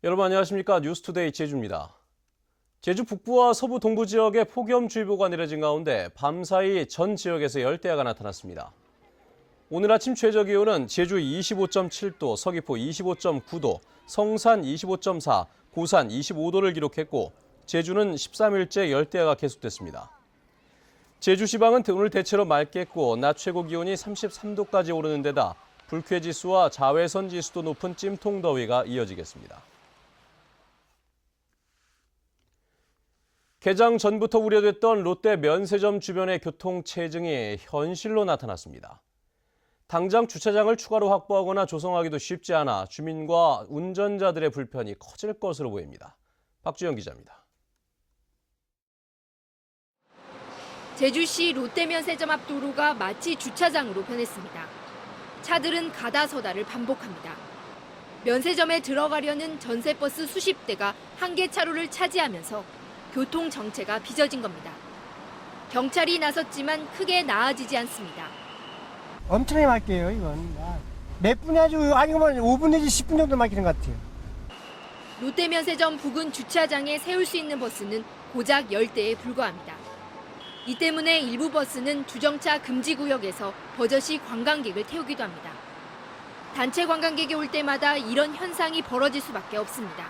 여러분 안녕하십니까? 뉴스투데이 제주입니다. 제주 북부와 서부 동부 지역에 폭염주의보가 내려진 가운데 밤사이 전 지역에서 열대야가 나타났습니다. 오늘 아침 최저기온은 제주 25.7도, 서귀포 25.9도, 성산 25.4, 고산 25도를 기록했고 제주는 13일째 열대야가 계속됐습니다. 제주시방은 오늘 대체로 맑겠고 낮 최고 기온이 33도까지 오르는 데다 불쾌지수와 자외선 지수도 높은 찜통더위가 이어지겠습니다. 개장 전부터 우려됐던 롯데 면세점 주변의 교통체증이 현실로 나타났습니다. 당장 주차장을 추가로 확보하거나 조성하기도 쉽지 않아 주민과 운전자들의 불편이 커질 것으로 보입니다. 박주영 기자입니다. 제주시 롯데면세점 앞 도로가 마치 주차장으로 변했습니다. 차들은 가다서다를 반복합니다. 면세점에 들어가려는 전세버스 수십 대가 한개 차로를 차지하면서 교통 정체가 빚어진 겁니다. 경찰이 나섰지만 크게 나아지지 않습니다. 엄청나게 막혀요, 이건. 몇 분이 아니면 5분 내지 10분 정도 막히는 것 같아요. 롯데면세점 부근 주차장에 세울 수 있는 버스는 고작 10대에 불과합니다. 이 때문에 일부 버스는 주정차 금지 구역에서 버젓이 관광객을 태우기도 합니다. 단체 관광객이 올 때마다 이런 현상이 벌어질 수밖에 없습니다.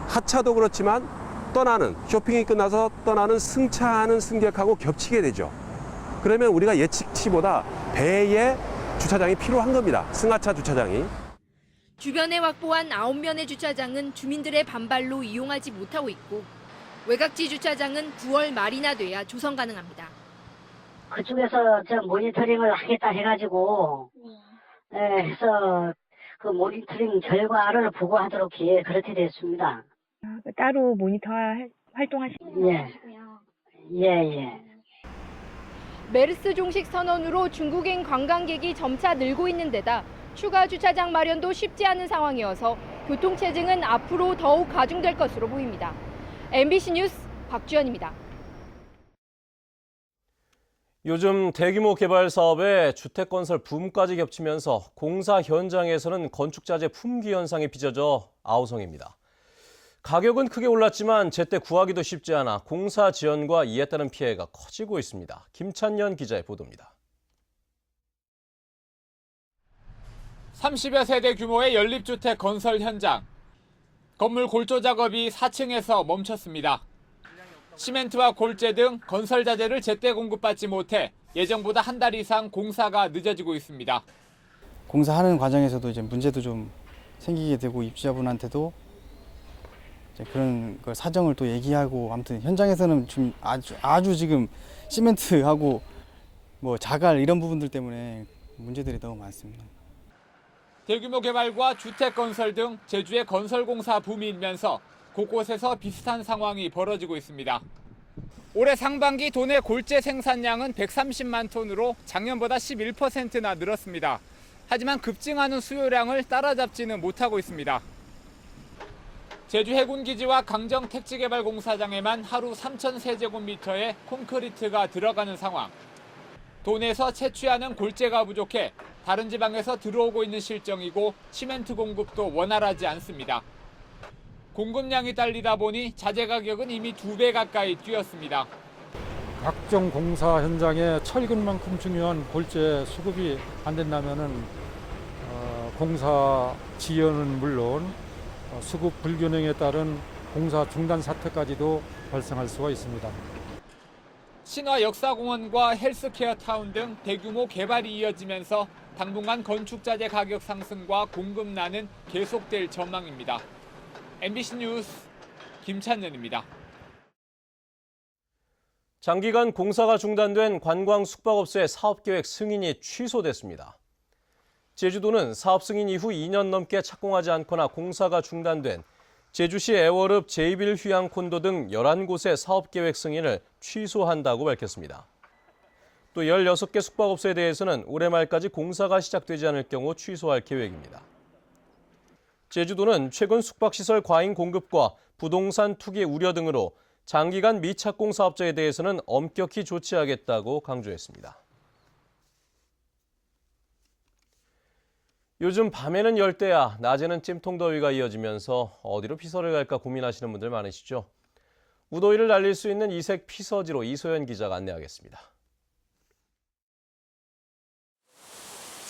하차도 그렇지만 떠나는, 쇼핑이 끝나서 떠나는 승차하는 승객하고 겹치게 되죠. 그러면 우리가 예측치보다 배의 주차장이 필요한 겁니다. 승하차 주차장이. 주변에 확보한 9면의 주차장은 주민들의 반발로 이용하지 못하고 있고 외곽지 주차장은 9월 말이나 돼야 조성 가능합니다. 그쪽에서 저 모니터링을 하겠다 해가지고 해서 그 모니터링 결과를 보고하도록 그렇게 됐습니다. 따로 모니터 활동하시는 거시고요. 예. 메르스 종식 선언으로 중국인 관광객이 점차 늘고 있는 데다 추가 주차장 마련도 쉽지 않은 상황이어서 교통체증은 앞으로 더욱 가중될 것으로 보입니다. MBC 뉴스 박주연입니다. 요즘 대규모 개발 사업에 주택건설 붐까지 겹치면서 공사 현장에서는 건축자재 품귀 현상이 빚어져 아우성입니다. 가격은 크게 올랐지만 제때 구하기도 쉽지 않아 공사 지연과 이에 따른 피해가 커지고 있습니다. 김찬년 기자의 보도입니다. 30여 세대 규모의 연립주택 건설 현장. 건물 골조 작업이 4층에서 멈췄습니다. 시멘트와 골재 등 건설 자재를 제때 공급받지 못해 예정보다 한 달 이상 공사가 늦어지고 있습니다. 공사하는 과정에서도 이제 문제도 좀 생기게 되고 입주자분한테도 그런 걸 사정을 또 얘기하고 아무튼 현장에서는 좀 아주 지금 시멘트하고 뭐 자갈 이런 부분들 때문에 문제들이 너무 많습니다. 대규모 개발과 주택 건설 등 제주의 건설 공사 붐이 일면서 곳곳에서 비슷한 상황이 벌어지고 있습니다. 올해 상반기 도내 골재 생산량은 130만 톤으로 작년보다 11%나 늘었습니다. 하지만 급증하는 수요량을 따라잡지는 못하고 있습니다. 제주 해군기지와 강정 택지개발공사장에만 하루 3,000세제곱미터의 콘크리트가 들어가는 상황. 도내에서 채취하는 골재가 부족해 다른 지방에서 들어오고 있는 실정이고 시멘트 공급도 원활하지 않습니다. 공급량이 딸리다 보니 자재 가격은 이미 2배 가까이 뛰었습니다. 각종 공사 현장에 철근만큼 중요한 골재 수급이 안 된다면은 공사 지연은 물론 수급 불균형에 따른 공사 중단 사태까지도 발생할 수가 있습니다. 신화 역사공원과 헬스케어 타운 등 대규모 개발이 이어지면서 당분간 건축자재 가격 상승과 공급난은 계속될 전망입니다. MBC 뉴스 김찬년입니다. 장기간 공사가 중단된 관광 숙박업소의 사업계획 승인이 취소됐습니다. 제주도는 사업 승인 이후 2년 넘게 착공하지 않거나 공사가 중단된 제주시 애월읍 제이빌 휴양 콘도 등 11곳의 사업계획 승인을 취소한다고 밝혔습니다. 또 16개 숙박업소에 대해서는 올해 말까지 공사가 시작되지 않을 경우 취소할 계획입니다. 제주도는 최근 숙박시설 과잉 공급과 부동산 투기 우려 등으로 장기간 미착공 사업자에 대해서는 엄격히 조치하겠다고 강조했습니다. 요즘 밤에는 열대야, 낮에는 찜통더위가 이어지면서 어디로 피서를 갈까 고민하시는 분들 많으시죠? 무더위를 날릴 수 있는 이색 피서지로 이소연 기자가 안내하겠습니다.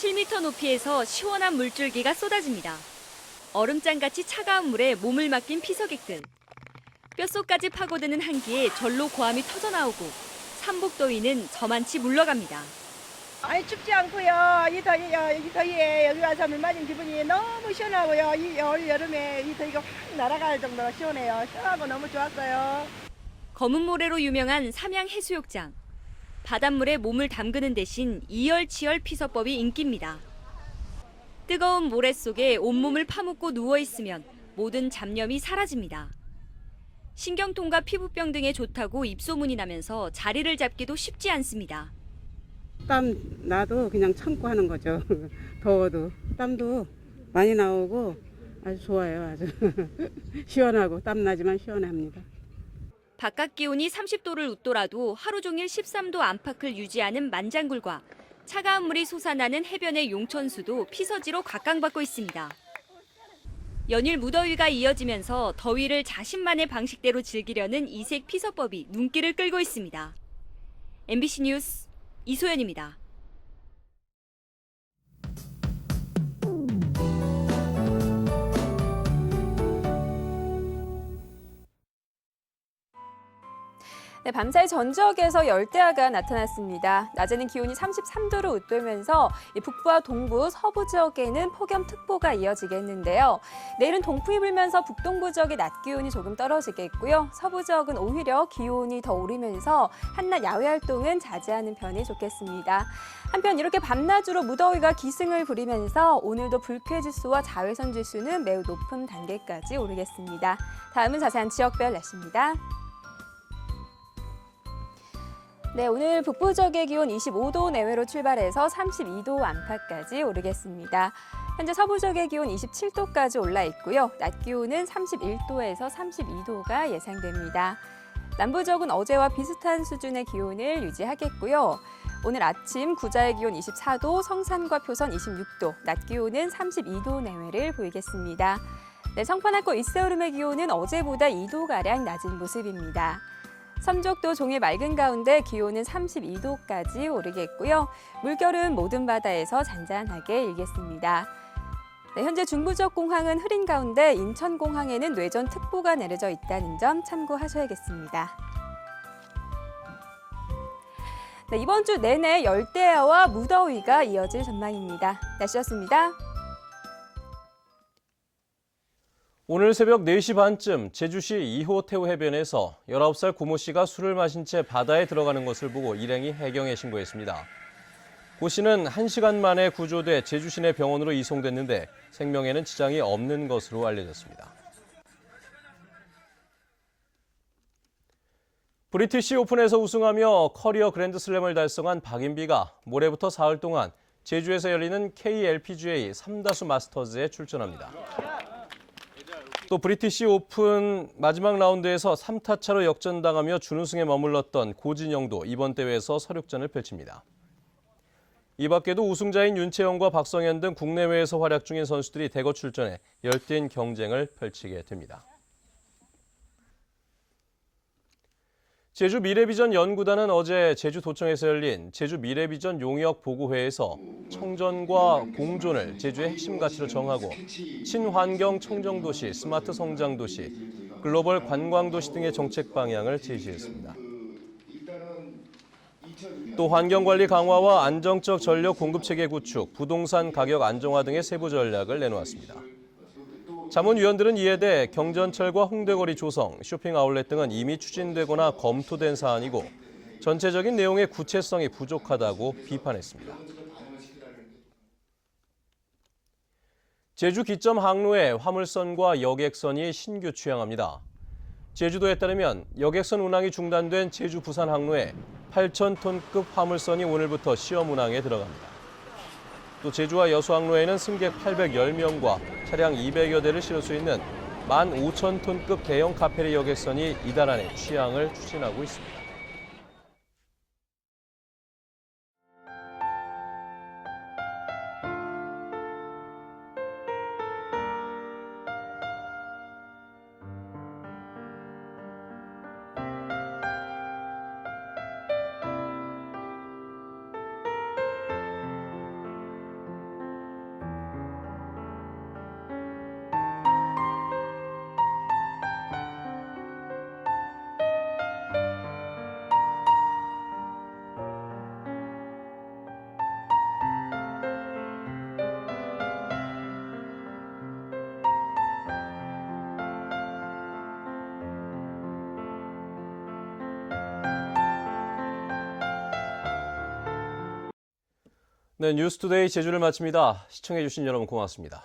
7m 높이에서 시원한 물줄기가 쏟아집니다. 얼음장같이 차가운 물에 몸을 맡긴 피서객들. 뼛속까지 파고드는 한기에 절로 고함이 터져나오고 삼복더위는 저만치 물러갑니다. 아니 춥지 않고요. 이 더위에 여기 와서 물 맞은 기분이 너무 시원하고요. 이 올 여름에 이 더위가 확 날아갈 정도로 시원해요. 시원하고 너무 좋았어요. 검은 모래로 유명한 삼양 해수욕장. 바닷물에 몸을 담그는 대신 이열치열 피서법이 인기입니다. 뜨거운 모래 속에 온몸을 파묻고 누워있으면 모든 잡념이 사라집니다. 신경통과 피부병 등에 좋다고 입소문이 나면서 자리를 잡기도 쉽지 않습니다. 땀 나도 그냥 참고 하는 거죠. 더워도 땀도 많이 나오고 아주 좋아요. 아주 시원하고 땀 나지만 시원합니다. 바깥 기온이 30도를 웃돌아도 하루 종일 13도 안팎을 유지하는 만장굴과 차가운 물이 솟아나는 해변의 용천수도 피서지로 각광받고 있습니다. 연일 무더위가 이어지면서 더위를 자신만의 방식대로 즐기려는 이색 피서법이 눈길을 끌고 있습니다. MBC 뉴스 이소연입니다. 네, 밤사이 전 지역에서 열대야가 나타났습니다. 낮에는 기온이 33도를 웃돌면서 북부와 동부, 서부 지역에는 폭염특보가 이어지겠는데요. 내일은 동풍이 불면서 북동부 지역의 낮 기온이 조금 떨어지겠고요. 서부 지역은 오히려 기온이 더 오르면서 한낮 야외 활동은 자제하는 편이 좋겠습니다. 한편 이렇게 밤낮으로 무더위가 기승을 부리면서 오늘도 불쾌지수와 자외선 지수는 매우 높은 단계까지 오르겠습니다. 다음은 자세한 지역별 날씨입니다. 네, 오늘 북부 지역의 기온 25도 내외로 출발해서 32도 안팎까지 오르겠습니다. 현재 서부 지역의 기온 27도까지 올라 있고요. 낮 기온은 31도에서 32도가 예상됩니다. 남부 지역은 어제와 비슷한 수준의 기온을 유지하겠고요. 오늘 아침 구자의 기온 24도, 성산과 표선 26도, 낮 기온은 32도 내외를 보이겠습니다. 네, 성판악고 이세오름의 기온은 어제보다 2도가량 낮은 모습입니다. 삼족도 종일 맑은 가운데 기온은 32도까지 오르겠고요. 물결은 모든 바다에서 잔잔하게 일겠습니다. 네, 현재 중부 지역 공항은 흐린 가운데 인천공항에는 뇌전특보가 내려져 있다는 점 참고하셔야겠습니다. 네, 이번 주 내내 열대야와 무더위가 이어질 전망입니다. 날씨였습니다. 오늘 새벽 4시 반쯤 제주시 2호 태우 해변에서 19살 고모 씨가 술을 마신 채 바다에 들어가는 것을 보고 일행이 해경에 신고했습니다. 고 씨는 1시간 만에 구조돼 제주 시내 병원으로 이송됐는데 생명에는 지장이 없는 것으로 알려졌습니다. 브리티시 오픈에서 우승하며 커리어 그랜드슬램을 달성한 박인비가 모레부터 사흘 동안 제주에서 열리는 KLPGA 3다수 마스터즈에 출전합니다. 또 브리티시 오픈 마지막 라운드에서 3타 차로 역전당하며 준우승에 머물렀던 고진영도 이번 대회에서 서륙전을 펼칩니다. 이 밖에도 우승자인 윤채영과 박성현 등 국내외에서 활약 중인 선수들이 대거 출전해 열띤 경쟁을 펼치게 됩니다. 제주 미래비전 연구단은 어제 제주도청에서 열린 제주 미래비전 용역 보고회에서 청전과 공존을 제주의 핵심 가치로 정하고 친환경 청정도시, 스마트 성장도시, 글로벌 관광도시 등의 정책 방향을 제시했습니다. 또 환경관리 강화와 안정적 전력 공급체계 구축, 부동산 가격 안정화 등의 세부 전략을 내놓았습니다. 자문위원들은 이에 대해 경전철과 홍대거리 조성, 쇼핑 아울렛 등은 이미 추진되거나 검토된 사안이고 전체적인 내용의 구체성이 부족하다고 비판했습니다. 제주 기점 항로에 화물선과 여객선이 신규 취항합니다. 제주도에 따르면 여객선 운항이 중단된 제주 부산 항로에 8,000톤급 화물선이 오늘부터 시험 운항에 들어갑니다. 또 제주와 여수 항로에는 승객 810명과 차량 200여 대를 실을 수 있는 15,000톤급 대형 카페리 여객선이 이달 안에 취항을 추진하고 있습니다. 네, 뉴스투데이 제주를 마칩니다. 시청해주신 여러분 고맙습니다.